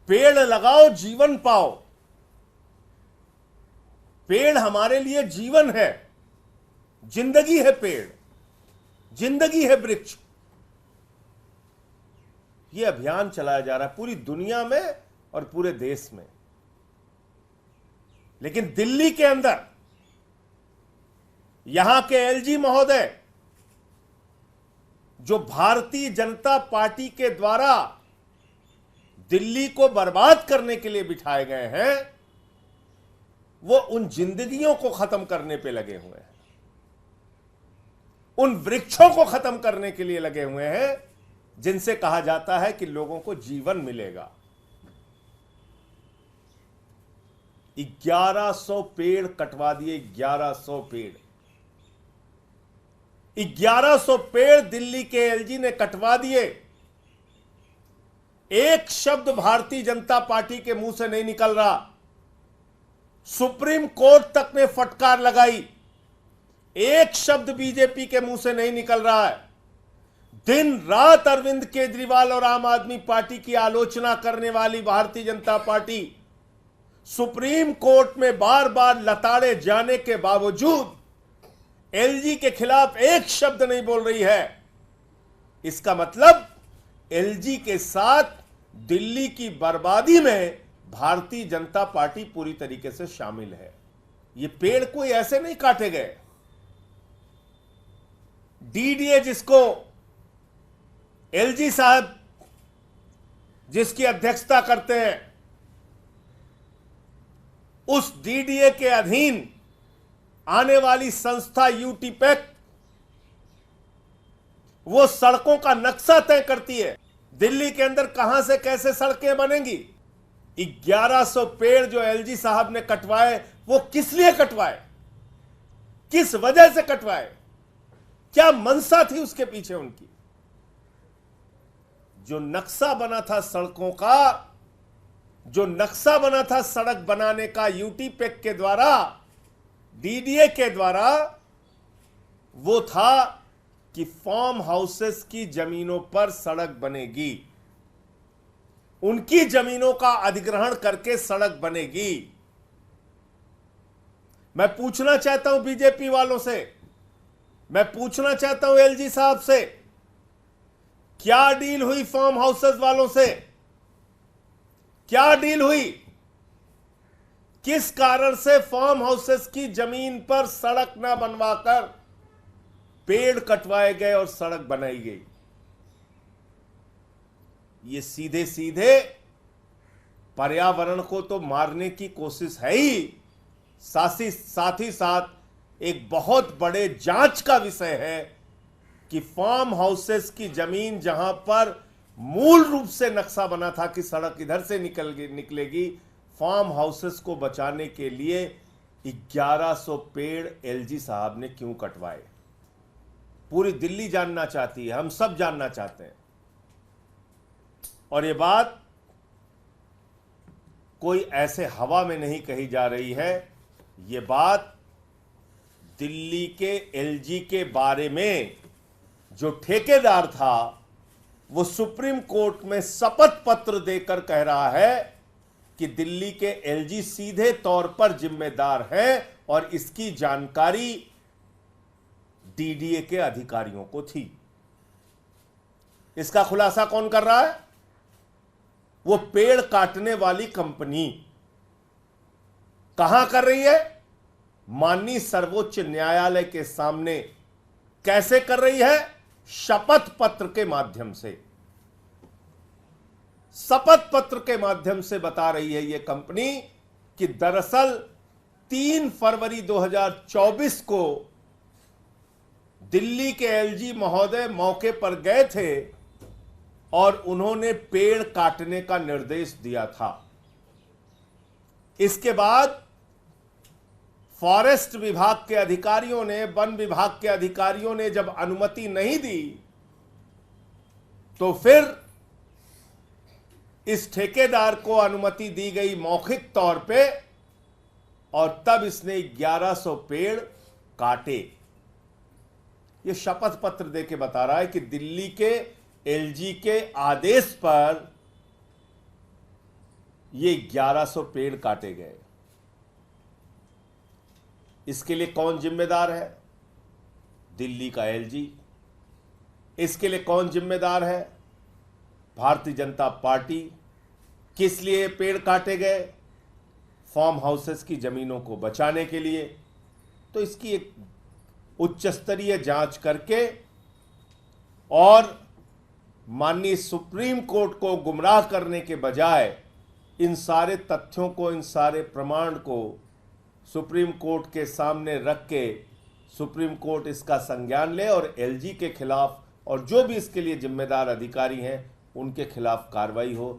पेड़ लगाओ जीवन पाओ। पेड़ हमारे लिए जीवन है, जिंदगी है पेड़, जिंदगी है वृक्ष। यह अभियान चलाया जा रहा है पूरी दुनिया में और पूरे देश में। लेकिन दिल्ली के अंदर यहां के एलजी महोदय, जो भारतीय जनता पार्टी के द्वारा दिल्ली को बर्बाद करने के लिए बिठाए गए हैं, वो उन जिंदगियों को खत्म करने पे लगे हुए हैं, उन वृक्षों को खत्म करने के लिए लगे हुए हैं जिनसे कहा जाता है कि लोगों को जीवन मिलेगा। 1100 पेड़ कटवा दिए, 1100 पेड़, 1100 पेड़ दिल्ली के एलजी ने कटवा दिए। एक शब्द भारतीय जनता पार्टी के मुंह से नहीं निकल रहा। सुप्रीम कोर्ट तक ने फटकार लगाई, एक शब्द बीजेपी के मुंह से नहीं निकल रहा है। दिन रात अरविंद केजरीवाल और आम आदमी पार्टी की आलोचना करने वाली Bharatiya Janata party supreme court में बार बार लताड़े जाने के बावजूद एलजी के खिलाफ एक शब्द नहीं बोल रही है। इसका मतलब एलजी के साथ दिल्ली की बर्बादी में भारतीय जनता पार्टी पूरी तरीके से शामिल है। ये पेड़ कोई ऐसे नहीं काटे गए। डीडीए जिसको एलजी साहब जिसकी अध्यक्षता करते हैं, उस डीडीए के अधीन आने वाली संस्था यूटीपैक वो सड़कों का नक्शा तय करती है। दिल्ली के अंदर कहां से कैसे सड़कें बनेंगी। 1100 पेड़ जो एलजी साहब ने कटवाए, वो किस लिए कटवाए, किस वजह से कटवाए, क्या मंशा थी उसके पीछे उनकी। जो नक्शा बना था सड़कों का, जो नक्शा बना था सड़क बनाने का यूटीपैक के द्वारा, डीडीए के द्वारा, वो था कि फार्म हाउसेस की जमीनों पर सड़क बनेगी, उनकी जमीनों का अधिग्रहण करके सड़क बनेगी। मैं पूछना चाहता हूं बीजेपी वालों से, मैं पूछना चाहता हूं एलजी साहब से, क्या डील हुई फार्म हाउसेस वालों से, क्या डील हुई। किस कारण से फार्म हाउसेस की जमीन पर सड़क ना बनवाकर पेड़ कटवाए गए और सड़क बनाई गई। ये सीधे सीधे पर्यावरण को तो मारने की कोशिश है ही, साथ ही साथ एक बहुत बड़े जांच का विषय है कि फार्म हाउसेस की जमीन जहां पर मूल रूप से नक्शा बना था कि सड़क इधर से निकलेगी, फार्म हाउसेस को बचाने के लिए 1100 पेड़ एलजी साहब ने क्यों कटवाए। पूरी दिल्ली जानना चाहती है, हम सब जानना चाहते हैं। और ये बात कोई ऐसे हवा में नहीं कही जा रही है, ये बात दिल्ली के एलजी के बारे में जो ठेकेदार था, वो सुप्रीम कोर्ट में शपथ पत्र देकर कह रहा है कि दिल्ली के एलजी सीधे तौर पर जिम्मेदार हैं और इसकी जानकारी डीडीए के अधिकारियों को थी। इसका खुलासा कौन कर रहा है? वो पेड़ काटने वाली कंपनी कहां कर रही है? माननीय सर्वोच्च न्यायालय के सामने। कैसे कर रही है? शपथ पत्र के माध्यम से। शपथ पत्र के माध्यम से बता रही है यह कंपनी कि दरअसल 3 फरवरी 2024 को दिल्ली के एलजी महोदय मौके पर गए थे और उन्होंने पेड़ काटने का निर्देश दिया था। इसके बाद फॉरेस्ट विभाग के अधिकारियों ने, वन विभाग के अधिकारियों ने जब अनुमति नहीं दी, तो फिर इस ठेकेदार को अनुमति दी गई मौखिक तौर पे, और तब इसने 1100 पेड़ काटे। यह शपथ पत्र देके बता रहा है कि दिल्ली के एलजी के आदेश पर ये 1100 पेड़ काटे गए। इसके लिए कौन जिम्मेदार है? दिल्ली का एलजी। इसके लिए कौन जिम्मेदार है? भारतीय जनता पार्टी। किस लिए पेड़ काटे गए? फार्म हाउसेस की जमीनों को बचाने के लिए। तो इसकी एक उच्च स्तरीय जांच करके और माननीय सुप्रीम कोर्ट को गुमराह करने के बजाय इन सारे तथ्यों को, इन सारे प्रमाण को सुप्रीम कोर्ट के सामने रख के सुप्रीम कोर्ट इसका संज्ञान ले और एलजी के खिलाफ और जो भी इसके लिए जिम्मेदार अधिकारी हैं उनके खिलाफ कार्रवाई हो।